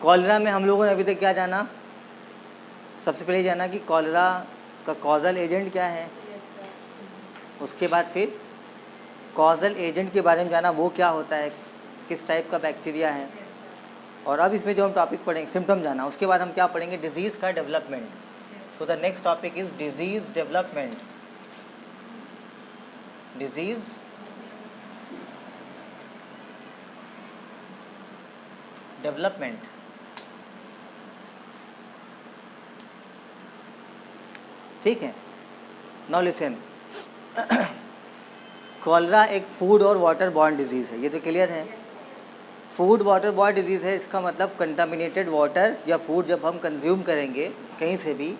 Cholera में हम लोगों ने अभी तक क्या जाना? सबसे पहले जाना कि कॉलरा का कॉजल एजेंट क्या है, उसके बाद फिर कॉजल एजेंट के बारे में जाना, वो क्या होता है, किस टाइप का बैक्टीरिया है, और अब इसमें जो हम टॉपिक पढ़ेंगे सिम्टम जाना, उसके बाद हम क्या पढ़ेंगे, डिजीज़ का डेवलपमेंट। तो the next topic is disease development. Disease development. ठीक है, नाउ लिसन। कॉलरा एक फूड और वाटर बॉर्न डिजीज़ है, ये तो क्लियर है। फूड वाटर बॉर्न डिजीज़ है, इसका मतलब कंटामिनेटेड वाटर या फूड जब हम कंज्यूम करेंगे कहीं से भी,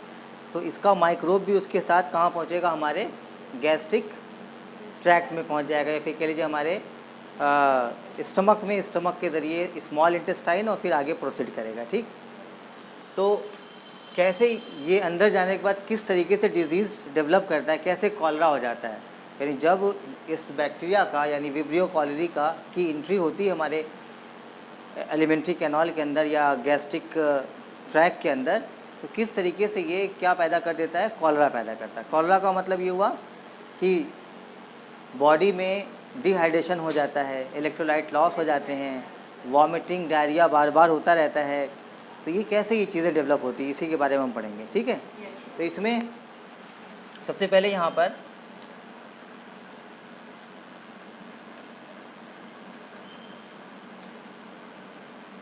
तो इसका माइक्रोब भी उसके साथ कहाँ पहुँचेगा, हमारे गैस्ट्रिक ट्रैक्ट में पहुँच जाएगा, या फिर कह लीजिए हमारे स्टमक में, स्टमक के ज़रिए स्मॉल इंटेस्टाइन और फिर आगे प्रोसीड करेगा। ठीक, तो कैसे ये अंदर जाने के बाद किस तरीके से डिजीज़ डेवलप करता है, कैसे कॉलरा हो जाता है, यानी जब इस बैक्टीरिया का यानी विब्रियो कॉलरी का की एंट्री होती है हमारे एलिमेंट्री कैनाल के अंदर या गैस्ट्रिक ट्रैक के अंदर, तो किस तरीके से ये क्या पैदा कर देता है, कॉलरा पैदा करता है। कॉलरा का मतलब ये हुआ कि बॉडी में डिहाइड्रेशन हो जाता है, इलेक्ट्रोलाइट लॉस हो जाते हैं, वॉमिटिंग डायरिया बार बार होता रहता है। तो ये कैसे ये चीज़ें डेवलप होती है, इसी के बारे में हम पढ़ेंगे। ठीक है, तो इसमें सबसे पहले यहाँ पर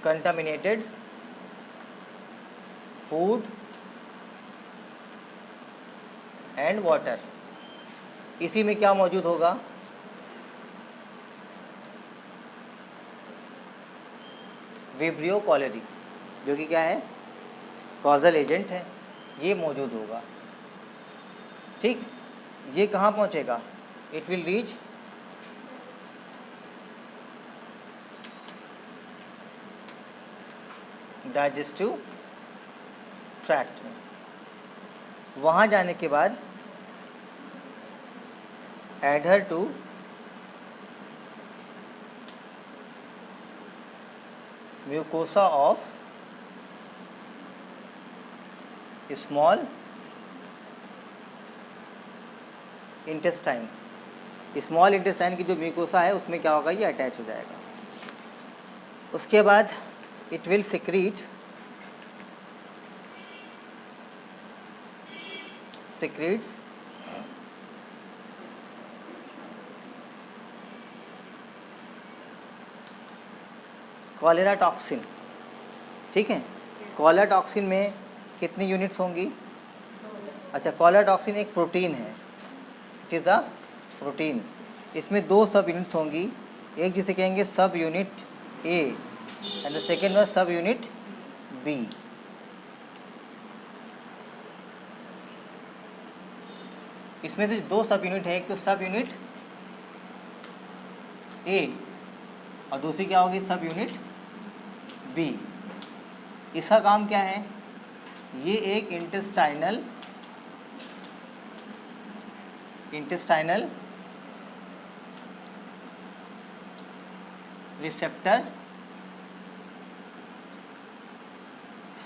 कंटामिनेटेड फूड एंड वाटर, इसी में क्या मौजूद होगा, विब्रियो कॉलरी, जो कि क्या है, कॉजल एजेंट है, ये मौजूद होगा। ठीक, ये कहाँ पहुँचेगा, it will reach digestive tract में। वहाँ जाने के बाद adhere to mucosa of small intestine, small intestine की जो म्यूकोसा है उसमें क्या होगा, ये अटैच हो जाएगा। उसके बाद it will secrete secretes cholera toxin. ठीक है, कॉलेरा टॉक्सिन में कितनी यूनिट्स होंगी? अच्छा, कॉलेरा टॉक्सिन एक प्रोटीन है, इट इज़ अ प्रोटीन। इसमें दो सब यूनिट्स होंगी, एक जिसे कहेंगे subunit A and the second one subunit B. इसमें से दो सब यूनिट है, एक तो सब यूनिट ए और दूसरी क्या होगी, सब यूनिट बी। इसका काम क्या है, ये एक इंटेस्टाइनल रिसेप्टर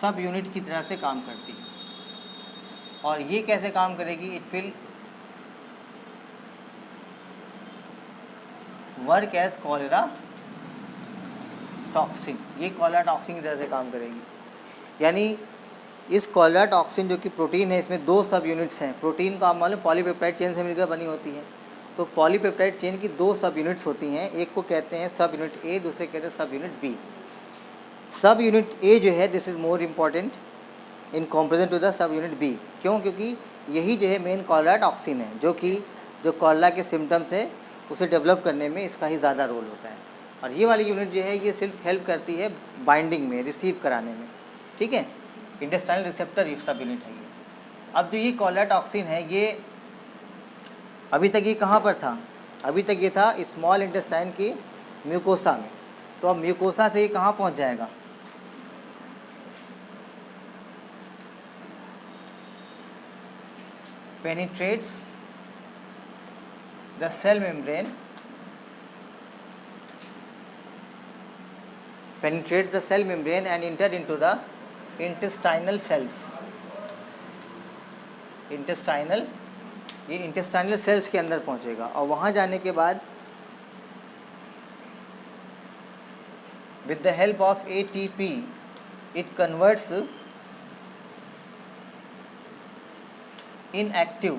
सब यूनिट की तरह से काम करती है। और ये कैसे काम करेगी, it will work as cholera toxin, ये कॉलेरा टॉक्सिन की तरह से काम करेगी। यानी इस कॉलेरा टॉक्सिन जो कि प्रोटीन है, इसमें दो सब यूनिट्स हैं। प्रोटीन का मालूम पॉलीपेप्टाइड चेन से मिलकर बनी होती है, तो पॉलीपेप्टाइड चेन की दो सब यूनिट्स होती हैं, एक को कहते हैं सब यूनिट ए, दूसरे कहते हैं subunit B. Subunit A जो है, this is more important in comparison to the subunit B. क्यों? क्योंकि यही जो है मेन कॉलेरा टॉक्सिन है, जो कॉलेरा के सिम्टम्स है उसे डेवलप करने में इसका ही ज़्यादा रोल होता है। और ये वाली यूनिट जो है, ये सिर्फ हेल्प करती है बाइंडिंग में, रिसीव कराने में। ठीक है, इंटेस्टाइनल रिसेप्टर सब यूनिट है ये। अब जो ये कॉलेरा टॉक्सिन है, ये अभी तक ये कहाँ पर था, अभी तक ये था स्मॉल इंटेस्टाइन की म्यूकोसा में। तो अब म्यूकोसा से ये कहाँ पहुँच जाएगा, penetrates the cell membrane penetrates the cell membrane and enter into the intestinal cells. Intestinal, ये इंटेस्टाइनल सेल्स के अंदर पहुंचेगा और वहां जाने के बाद with the help of ATP it converts inactive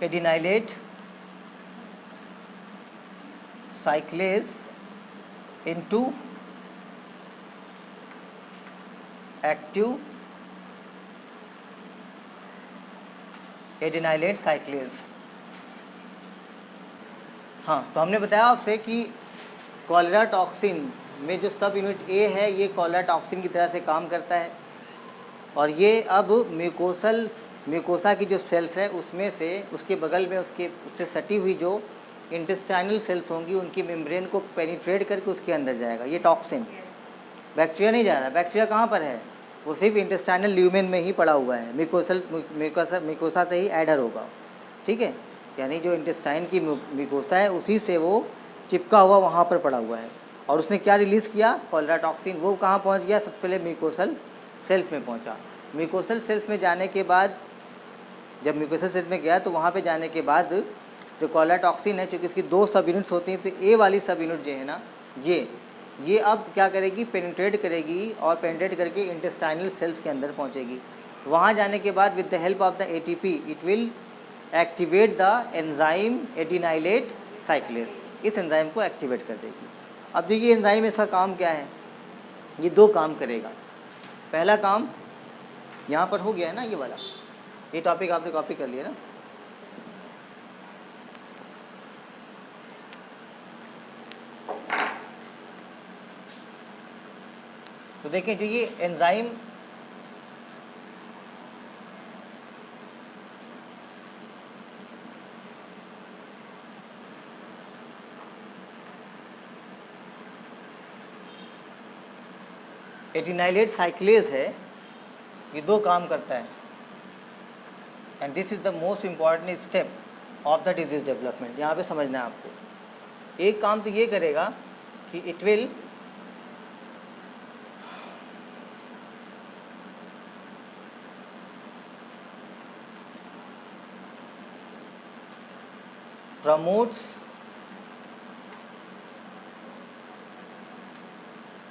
adenylate cyclase into active adenylate cyclase। हाँ, तो हमने बताया आपसे कि कॉलेरा टॉक्सिन में जो सब यूनिट ए है ये कॉलेरा टॉक्सिन की तरह से काम करता है और ये अब म्यूकोसा की जो सेल्स है उसमें से उसके बगल में उससे सटी हुई जो इंटेस्टाइनल सेल्स होंगी उनकी मेम्ब्रेन को पेनिट्रेट करके उसके अंदर जाएगा। ये टॉक्सिन बैक्टीरिया नहीं जा रहा। बैक्टीरिया कहाँ पर है? वो सिर्फ इंटेस्टाइनल ल्यूमेन में ही पड़ा हुआ है, म्यूकोसा से ही एडर होगा। ठीक है, यानी जो इंटेस्टाइन की म्यूकोसा है उसी से वो चिपका हुआ वहाँ पर पड़ा हुआ है और उसने क्या रिलीज़ किया? Cholera toxin. वो कहाँ पहुँच गया? सबसे पहले म्यूकोसल सेल्स में पहुँचा। म्यूकोसल सेल्स में जाने के बाद जब म्यूकोसल सेल्स में गया तो वहाँ पे जाने के बाद जो कॉलेरा टॉक्सिन है, चूँकि इसकी 2 सब यूनिट्स होती हैं, तो ए वाली सब यूनिट जो है ना ये अब क्या करेगी? पेनिट्रेट करेगी और पेनिट्रेट करके इंटेस्टाइनल सेल्स के अंदर पहुँचेगी। वहाँ जाने के बाद with the help of the ATP it will activate the enzyme adenylate cyclase. इस एंजाइम को एक्टिवेट कर देगी। अब जो ये एंजाइम, इसका काम क्या है? ये 2 काम करेगा। पहला काम यहाँ पर हो गया है ना, ये वाला, ये टॉपिक आपने कॉपी कर लिया ना। तो देखें, जो ये एंजाइम एडिनाइलेट साइक्लेज है, ये 2 काम करता है and this is the most important step of the disease development. यहाँ पे समझना है आपको। एक काम तो ये करेगा कि it will promotes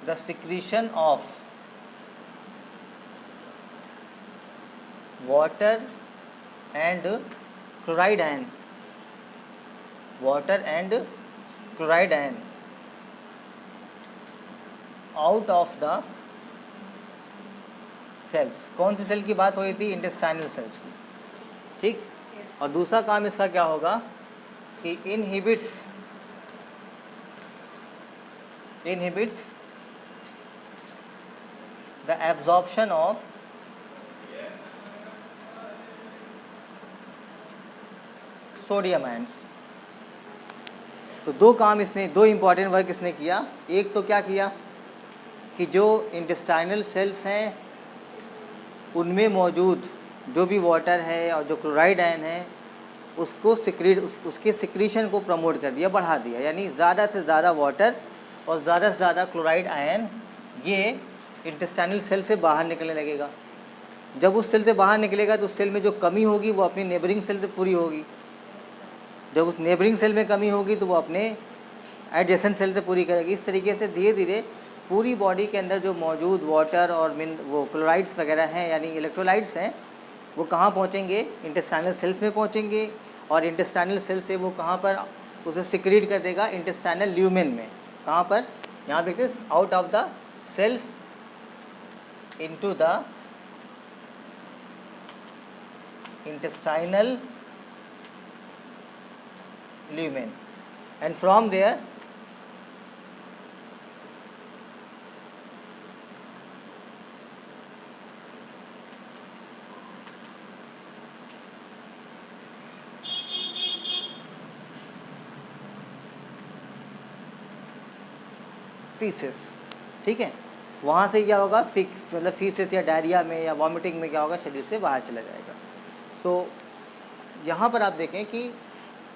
the secretion of water and chloride ion out of the cells। कौन सी सेल की बात हुई थी? इंटेस्टाइनल सेल्स की। ठीक। और दूसरा काम इसका क्या होगा कि inhibits the absorption of sodium ions. तो 2 काम इसने, 2 इम्पॉर्टेंट वर्क इसने किया। एक तो क्या किया कि जो इंटेस्टाइनल सेल्स हैं उनमें मौजूद जो भी वाटर है और जो क्लोराइड आयन है उसको उसके सिक्रीशन को प्रमोट कर दिया, बढ़ा दिया। यानी ज़्यादा से ज़्यादा वाटर और ज़्यादा से ज़्यादा क्लोराइड आयन ये इंटेस्टाइनल सेल से बाहर निकलने लगेगा। जब उस सेल से बाहर निकलेगा तो उस सेल में जो कमी होगी वो अपनी नेबरिंग सेल से पूरी होगी। जब उस नेबरिंग सेल में कमी होगी तो वो अपने एडजेसेंट सेल से पूरी करेगी। इस तरीके से धीरे धीरे पूरी बॉडी के अंदर जो मौजूद वाटर और वो क्लोराइड्स वगैरह हैं यानी इलेक्ट्रोलाइट्स हैं वो कहाँ पहुँचेंगे? इंटेस्टाइनल सेल्स में पहुँचेंगे और इंटेस्टाइनल सेल से वो कहाँ पर उसे सिक्रीट कर देगा? इंटेस्टाइनल ल्यूमेन में। कहाँ पर? यहाँ पे out of the cells into the intestinal lumen and from there feces। ठीक है, वहाँ से क्या होगा, मतलब फीसेस या डायरिया में या वॉमिटिंग में क्या होगा, शरीर से बाहर चला जाएगा। तो यहाँ पर आप देखें कि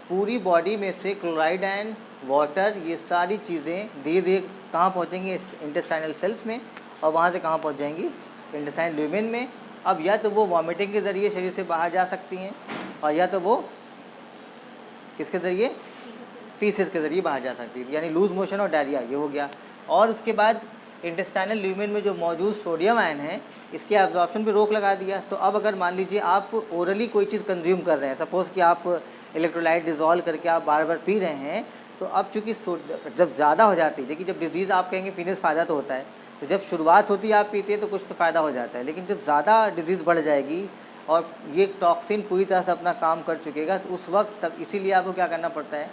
पूरी बॉडी में से क्लोराइड एंड वाटर, ये सारी चीज़ें धीरे धीरे कहाँ पहुँचेंगी, इंटेस्टाइनल सेल्स में, और वहाँ से कहाँ पहुँच जाएंगी, इंटेस्टाइनल ल्यूमेन में। अब या तो वो वॉमिटिंग के ज़रिए शरीर से बाहर जा सकती हैं, और या तो वो किसके ज़रिए, फीसेस के ज़रिए बाहर जा सकती है, यानी लूज मोशन और डायरिया, ये हो गया। और उसके बाद इंटेस्टाइनल ल्यूमेन में जो मौजूद सोडियम आयन है, इसके एब्जॉर्प्शन पे रोक लगा दिया। तो अब अगर मान लीजिए आप ओरली कोई चीज़ कंज्यूम कर रहे हैं, सपोज़ कि आप इलेक्ट्रोलाइट डिज़ोल्व करके आप बार बार पी रहे हैं, तो अब चूँकि जब ज़्यादा हो जाती है, देखिए जब डिजीज़ आप कहेंगे पीने से फ़ायदा तो होता है, तो जब शुरुआत होती है आप पीते हैं तो कुछ तो फ़ायदा हो जाता है, लेकिन जब ज़्यादा डिजीज़ बढ़ जाएगी और ये टॉक्सिन पूरी तरह से अपना काम कर चुकेगा, तो उस वक्त तब इसीलिए आपको क्या करना पड़ता है,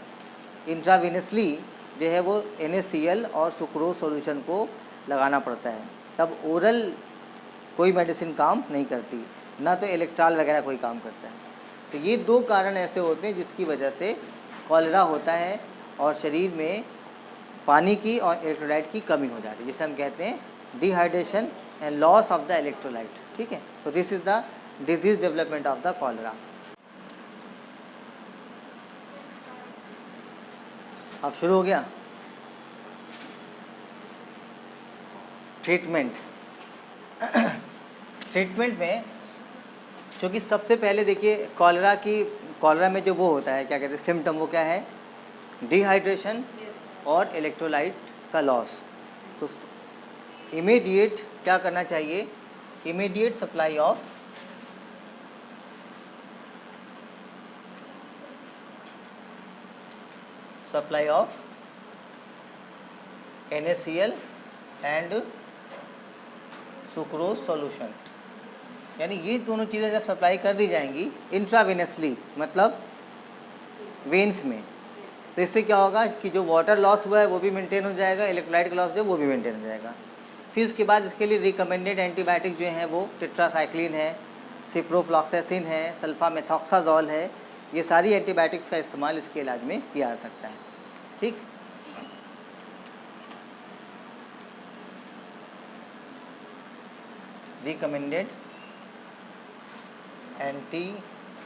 इंट्रावेनसली जो है वो NaCl और सुक्रोज सॉल्यूशन को लगाना पड़ता है। तब ओरल कोई मेडिसिन काम नहीं करती, ना तो इलेक्ट्रॉल वगैरह कोई काम करता है। तो ये दो कारण ऐसे होते हैं जिसकी वजह से कॉलेरा होता है और शरीर में पानी की और इलेक्ट्रोलाइट की कमी हो जाती है, जिसे हम कहते हैं dehydration and loss of the electrolyte. ठीक है, तो this is the disease development of the cholera. अब शुरू हो गया ट्रीटमेंट। ट्रीटमेंट में क्योंकि सबसे पहले देखिए कॉलेरा में जो वो होता है, क्या कहते हैं, सिम्टम, वो क्या है, डिहाइड्रेशन और इलेक्ट्रोलाइट का लॉस। तो इमीडिएट क्या करना चाहिए, immediate supply of NaCl and sucrose solution, यानी ये दोनों चीज़ें जब सप्लाई कर दी जाएंगी इंट्रावेनसली, मतलब वेन्स में, तो इससे क्या होगा कि जो वाटर लॉस हुआ है वो भी मेंटेन हो जाएगा, इलेक्ट्रोलाइट का लॉस जो है वो भी मेंटेन हो जाएगा। फिर उसके बाद इसके लिए रिकमेंडेड एंटीबायोटिक जो हैं वो टेट्रासाइक्लिन है, सिप्रोफ्लॉक्सासिन है, सल्फामेथॉक्साजोल है, ये सारी एंटीबायोटिक्स का इस्तेमाल इसके इलाज में किया जा सकता है। ठीक, रिकमेंडेड एंटीबायोटिक्स,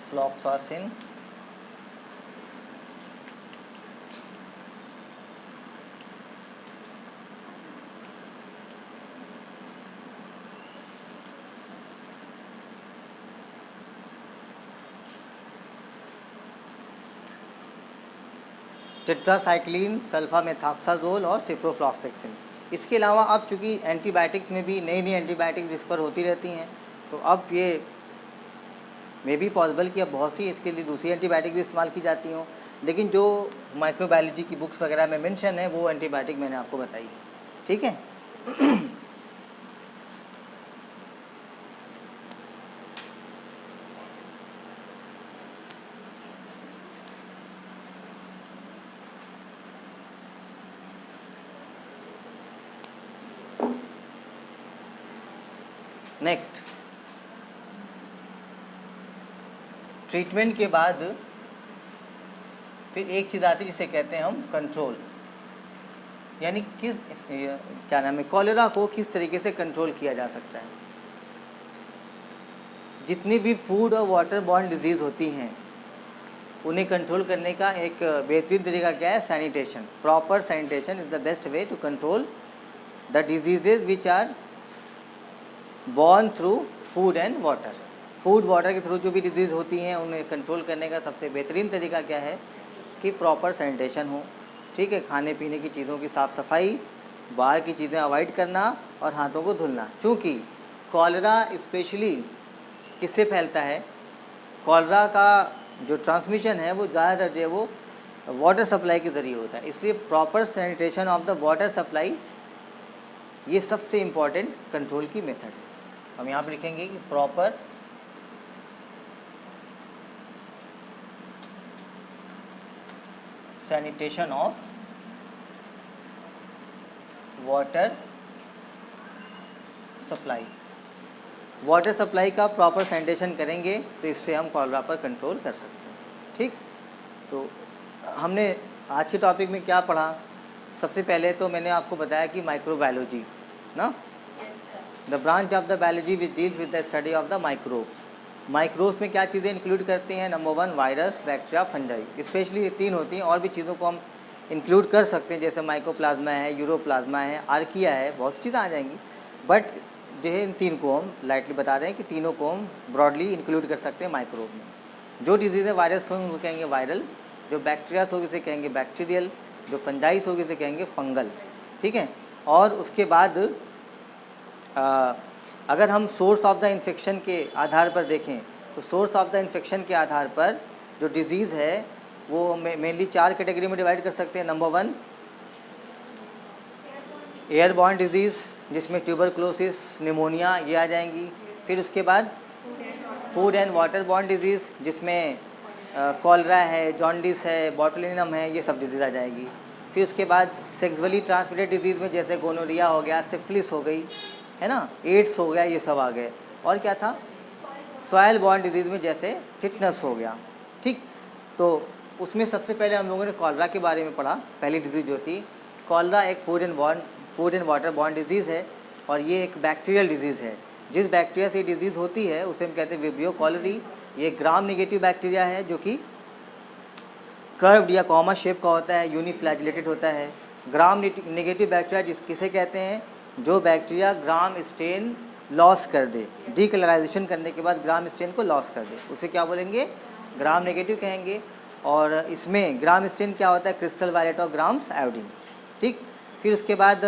फ्लॉक्सासिन, टेट्रासाइक्लिन, सल्फामेथॉक्साजोल और सिप्रोफ्लॉक्सासिन। इसके अलावा अब चूँकि एंटीबायोटिक्स में भी नई नई एंटीबायोटिक्स इस पर होती रहती हैं, तो अब ये मे बी पॉसिबल कि अब बहुत सी इसके लिए दूसरी एंटीबायोटिक भी इस्तेमाल की जाती हों, लेकिन जो माइक्रोबायोलॉजी की बुक्स वगैरह में मेंशन है वो एंटीबायोटिक मैंने आपको बताई है। ठीक है। नेक्स्ट, ट्रीटमेंट के बाद फिर एक चीज़ आती है जिसे कहते हैं हम कंट्रोल, यानी किस क्या नाम है, कॉलेरा को किस तरीके से कंट्रोल किया जा सकता है। जितनी भी फूड और वाटर बॉर्न डिजीज़ होती हैं उन्हें कंट्रोल करने का एक बेहतरीन तरीका क्या है, sanitation. Proper sanitation is the best way to control the diseases which are borne through food and water. Food water के थ्रू जो भी डिजीज़ होती हैं उन्हें कंट्रोल करने का सबसे बेहतरीन तरीका क्या है कि प्रॉपर सैनिटेशन हो। ठीक है, खाने पीने की चीज़ों की साफ़ सफाई, बाहर की चीज़ें अवॉइड करना और हाथों को धुलना। चूँकि कॉलेरा स्पेशली किससे फैलता है, कॉलेरा का जो ट्रांसमिशन है वो ज़्यादातर जो है वो वाटर सप्लाई के ज़रिए होता है, इसलिए proper sanitation of the water supply ये सबसे इम्पॉर्टेंट कंट्रोल की मेथड है। हम यहाँ पर लिखेंगे कि proper sanitation of water supply. Water supply का प्रॉपर सैनिटेशन करेंगे तो इससे हम कॉलरा पर कंट्रोल कर सकते हैं। ठीक, तो हमने आज के टॉपिक में क्या पढ़ा? सबसे पहले तो मैंने आपको बताया कि माइक्रोबायोलॉजी ना, the branch of the biology which deals with the study of the microbes. Microbes में क्या चीज़ें इंक्लूड करती हैं? Number 1 virus, bacteria, fungi. Specially ये 3 होती हैं, और भी चीज़ों को हम इंक्लूड कर सकते हैं, जैसे माइकोप्लाज्मा है, यूरोप्लाज्मा है, आर्किया है, बहुत सी चीज़ें आ जाएंगी। बट जो है इन 3 को हम लाइटली बता रहे हैं कि तीनों को हम ब्रॉडली इंक्लूड कर सकते हैं माइक्रोब में। जो डिजीज़ है वायरस होंगे उनको कहेंगे वायरल, जो बैक्टीरिया होगी इसे कहेंगे बैक्टीरियल, जो फंजाइस होगी इसे कहेंगे फंगल। ठीक है, और उसके बाद अगर हम सोर्स ऑफ द इन्फेक्शन के आधार पर देखें तो सोर्स ऑफ द इन्फेक्शन के आधार पर जो डिज़ीज़ है वो मेनली 4 कैटेगरी में डिवाइड कर सकते हैं। नंबर 1 एयरबॉर्न डिजीज़, जिसमें ट्यूबरक्लोसिस, निमोनिया ये आ जाएंगी। फिर उसके बाद food and water borne disease, जिसमें कॉलरा है, जॉन्डिस है, बॉटुलिनम है, ये सब डिजीज़ आ जाएगी। फिर उसके बाद सेक्सुअली ट्रांसमिटेड डिजीज़ में जैसे गोनोरिया हो गया, सिफिलिस हो गई, है ना, एड्स हो गया, ये सब आ गए। और क्या था? सॉयल बॉर्न डिजीज़ में जैसे टिटनस हो गया। ठीक, तो उसमें सबसे पहले हम लोगों ने कॉलरा के बारे में पढ़ा। पहली डिजीज़ जो थी कॉलरा, एक food and water borne disease है, और ये एक बैक्टीरियल डिजीज़ है। जिस बैक्टीरिया से डिजीज़ होती है उसे हम कहते हैं विब्रियो कॉलरी। ये ग्राम नेगेटिव बैक्टीरिया है जो कि कर्व्ड या कॉमा शेप का होता है, यूनिफ्लैजिलेटेड होता है। ग्राम नेगेटिव बैक्टीरिया किसे कहते हैं? जो बैक्टीरिया ग्राम स्टेन लॉस कर दे, डीकलराइजेशन करने के बाद ग्राम स्टेन को लॉस कर दे, उसे क्या बोलेंगे? ग्राम नेगेटिव कहेंगे। और इसमें ग्राम स्टेन क्या होता है? क्रिस्टल वायलेट और ग्राम्स आयोडीन। ठीक, फिर उसके बाद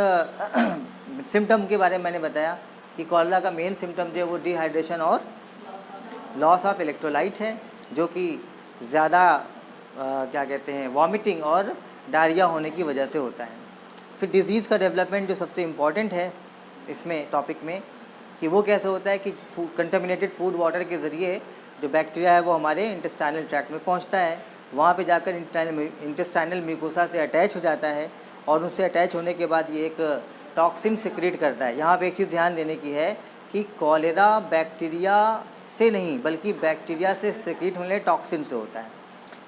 सिम्टम के बारे में मैंने बताया कि कॉलरा का मेन सिम्टम जो है वो डिहाइड्रेशन और लॉस ऑफ इलेक्ट्रोलाइट है, जो कि ज़्यादा क्या कहते हैं वॉमिटिंग और डायरिया होने की वजह से होता है। फिर डिज़ीज़ का डेवलपमेंट जो सबसे इम्पॉर्टेंट है इसमें टॉपिक में, कि वो कैसे होता है कि कंटामिनेटेड फूड वाटर के ज़रिए जो बैक्टीरिया है वो हमारे इंटेस्टाइनल ट्रैक्ट में पहुंचता है, वहाँ पे जाकर इंटेस्टाइनल म्यूकोसा से अटैच हो जाता है, और उससे अटैच होने के बाद ये एक टॉक्सिन सिक्रीट करता है। यहाँ पे एक चीज़ ध्यान देने की है कि कॉलेरा बैक्टीरिया से नहीं बल्कि बैक्टीरिया से सिक्रीट होने टॉक्सिन से होता है,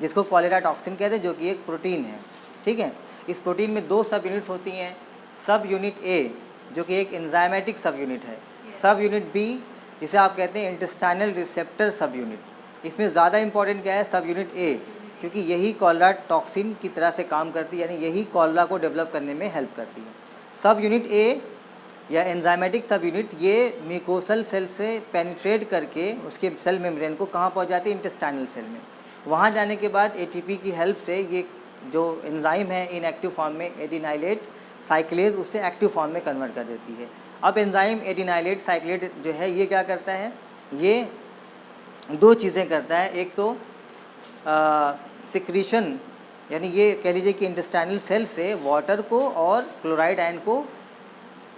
जिसको कॉलेरा टॉक्सिन कहते हैं, जो कि एक प्रोटीन है। ठीक है, इस प्रोटीन में 2 सब यूनिट्स होती हैं। सब यूनिट ए जो कि एक एंजाइमेटिक सब यूनिट है, सब यूनिट बी जिसे आप कहते हैं इंटेस्टाइनल रिसेप्टर सब यूनिट। इसमें ज़्यादा इंपॉर्टेंट क्या है? सब यूनिट ए, क्योंकि यही कॉलरा टॉक्सिन की तरह से काम करती है, यानी यही कॉलरा को डेवलप करने में हेल्प करती है। सब यूनिट ए या एंजाइमेटिक सब यूनिट ये म्यूकोसल सेल से पेनिट्रेट करके उसके सेल मेम्ब्रेन को कहाँ पहुँच जाती है? इंटेस्टाइनल सेल में। वहाँ जाने के बाद एटीपी की हेल्प से ये जो एंजाइम है इनएक्टिव फॉर्म में एडिनाइलेट साइक्लेज उसे एक्टिव फॉर्म में कन्वर्ट कर देती है। अब एंजाइम एडिनाइलेट साइक्लेज जो है ये क्या करता है? ये 2 चीज़ें करता है। एक तो सिक्रीशन, यानी ये कह लीजिए कि इंटेस्टाइनल सेल से वाटर को और क्लोराइड आयन को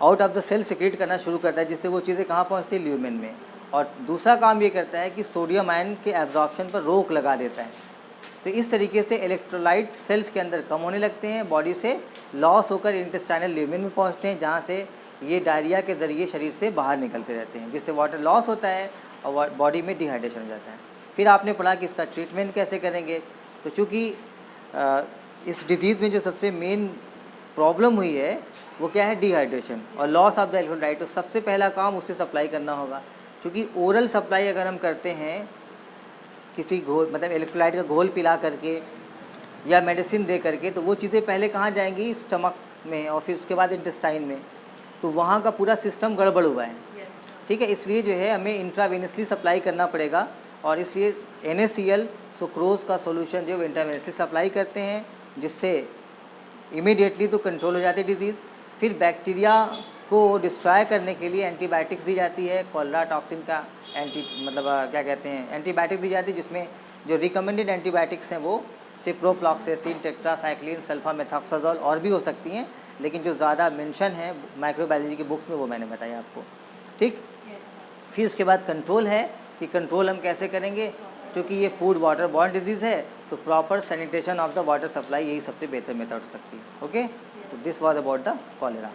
out of the cell secrete करना शुरू करता है, जिससे वो चीज़ें कहाँ पहुँचती है? ल्यूमेन में। और दूसरा काम ये करता है कि सोडियम आयन के एब्जॉर्प्शन पर रोक लगा देता है। तो इस तरीके से इलेक्ट्रोलाइट सेल्स के अंदर कम होने लगते हैं, बॉडी से लॉस होकर इंटेस्टाइनल ल्यूमेन में पहुँचते हैं, जहाँ से ये डायरिया के ज़रिए शरीर से बाहर निकलते रहते हैं, जिससे वाटर लॉस होता है और बॉडी में डिहाइड्रेशन हो जाता है। फिर आपने पढ़ा कि इसका ट्रीटमेंट कैसे करेंगे। तो चूँकि इस डिजीज़ में जो सबसे मेन प्रॉब्लम हुई है वो क्या है? डिहाइड्रेशन और लॉस ऑफ द इलेक्ट्रोलाइट। तो सबसे पहला काम उससे सप्लाई करना होगा, क्योंकि ओरल सप्लाई अगर हम करते हैं किसी घोल मतलब इलेक्ट्रोलाइट का घोल पिला करके या मेडिसिन दे करके, तो वो चीज़ें पहले कहाँ जाएंगी? स्टमक में, और फिर उसके बाद इंटेस्टाइन में। तो वहाँ का पूरा सिस्टम गड़बड़ हुआ है। ठीक है, इसलिए जो है हमें इंट्रावेनसली सप्लाई करना पड़ेगा, और इसलिए NaCl सुक्रोज का सोल्यूशन जो इंट्रावेनसली सप्लाई करते हैं, जिससे इमीडिएटली तो कंट्रोल हो जाती है डिजीज़। फिर बैक्टीरिया को डिस्ट्रॉय करने के लिए एंटीबायोटिक्स दी जाती है, कॉलरा टॉक्सिन का क्या कहते हैं एंटीबायोटिक दी जाती है, जिसमें जो रिकमेंडेड एंटीबायोटिक्स हैं वो सिप्रोफ्लॉक्सेसिन, टेट्रासाइक्लिन, सल्फामेथॉक्साजोल और भी हो सकती हैं, लेकिन जो ज़्यादा मेंशन है माइक्रोबायोलॉजी की बुक्स में वो मैंने बताया आपको। ठीक, फिर उसके बाद कंट्रोल है कि कंट्रोल हम कैसे करेंगे, क्योंकि ये फूड वाटर बॉर्न डिजीज़ है, तो proper sanitation of the water supply यही सबसे बेहतर मेथड हो सकती है। ओके, तो this was about the cholera.